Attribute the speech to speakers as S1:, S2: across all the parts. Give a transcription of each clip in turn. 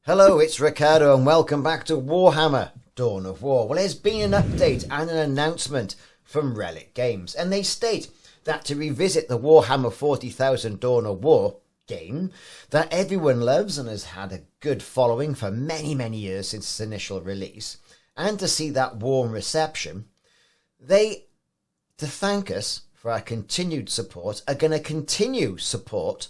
S1: Hello, it's Ricardo and welcome back to Warhammer Dawn of War. Well, there's been an update and an announcement from Relic Games, and they state that to revisit the Warhammer 40,000 Dawn of War game that everyone loves and has had a good following for many years since its initial release, and to see that warm reception, they, to thank us for our continued support, are going to continue support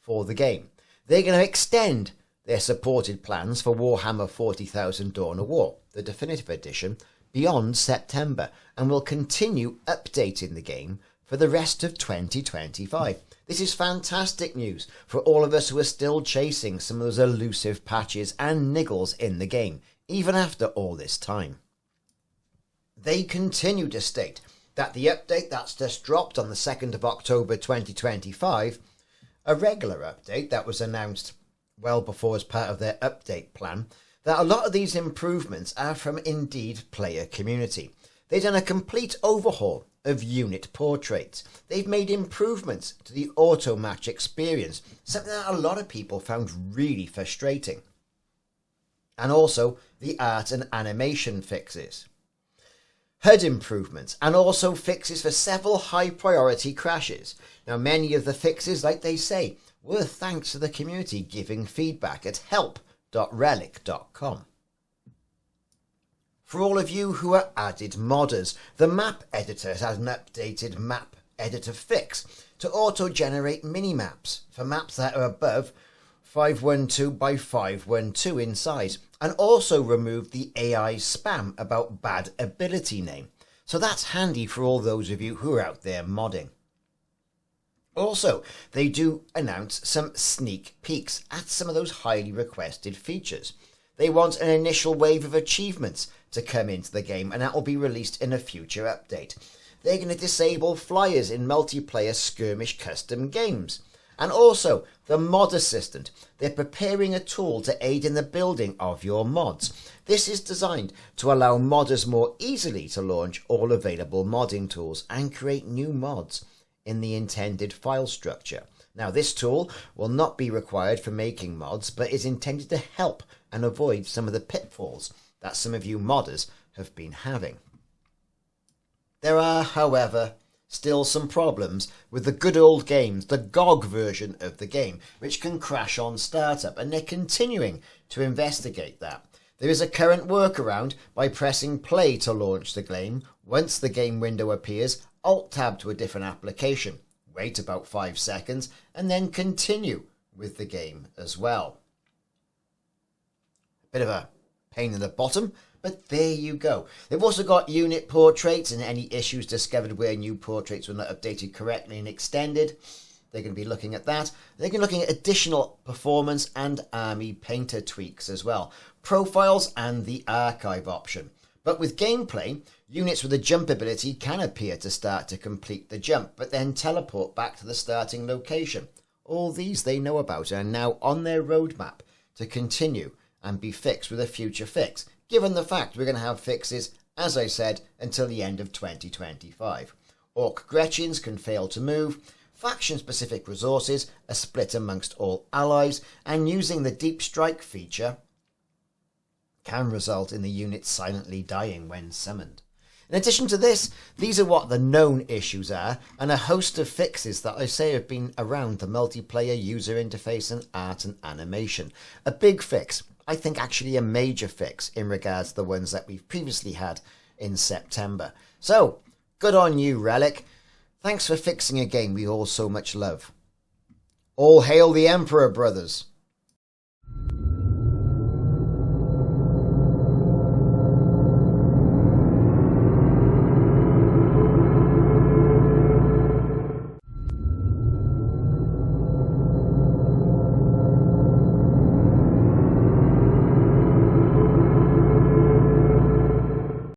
S1: for the game. They're going to extend their supported plans for Warhammer 40,000 Dawn of War, the definitive edition, beyond September, and will continue updating the game for the rest of 2025. This is fantastic news for all of us who are still chasing some of those elusive patches and niggles in the game, even after all this time. They continue to state that the update that's just dropped on the 2nd of October 2025, a regular update that was announced well before as part of their update plan, that a lot of these improvements are from Indeed player community. They've done a complete overhaul of unit portraits. They've made improvements to the Automatch experience, something that a lot of people found really frustrating. And also the art and animation fixes. HUD improvements, and also fixes for several high priority crashes. Now, many of the fixes, like they say, were thanks to the community giving feedback at help.relic.com. For all of you who are added modders, the map editor has an updated map editor fix to auto-generate mini-maps for maps that are above 512 by 512 in size, and also removed the AI spam about bad ability name. So that's handy for all those of you who are out there modding. Also, they do announce some sneak peeks at some of those highly requested features. They want an initial wave of achievements to come into the game, and that will be released in a future update. They're going to disable flyers in multiplayer skirmish custom games. And also, the mod assistant. They're preparing a tool to aid in the building of your mods. This is designed to allow modders more easily to launch all available modding tools and create new mods in the intended file structure. Now, this tool will not be required for making mods, but is intended to help and avoid some of the pitfalls that some of you modders have been having. There are, however, still some problems with the good old games, the GOG version of the game, which can crash on startup, and they're continuing to investigate that. There is a current workaround by pressing play to launch the game. Once the game window appears, Alt-tab to a different application, wait about 5 seconds, and then continue with the game as well. Bit of a pain in the bottom, but there you go. They've also got unit portraits and any issues discovered where new portraits were not updated correctly and extended. They're going to be looking at that. They're going to be looking at additional performance and army painter tweaks as well. Profiles and the archive option. But with gameplay, units with a jump ability can appear to start to complete the jump, but then teleport back to the starting location. All these they know about and are now on their roadmap to continue and be fixed with a future fix, given the fact we're going to have fixes, as I said, until the end of 2025. Orc Gretchens can fail to move, faction-specific resources are split amongst all allies, and using the Deep Strike feature can result in the unit silently dying when summoned. In addition to this, these are what the known issues are, and a host of fixes that I say have been around the multiplayer user interface and art and animation. A big fix, I think actually a major fix in regards to the ones that we've previously had in September. So, good on you, Relic. Thanks for fixing a game we all so much love. All hail the Emperor, brothers.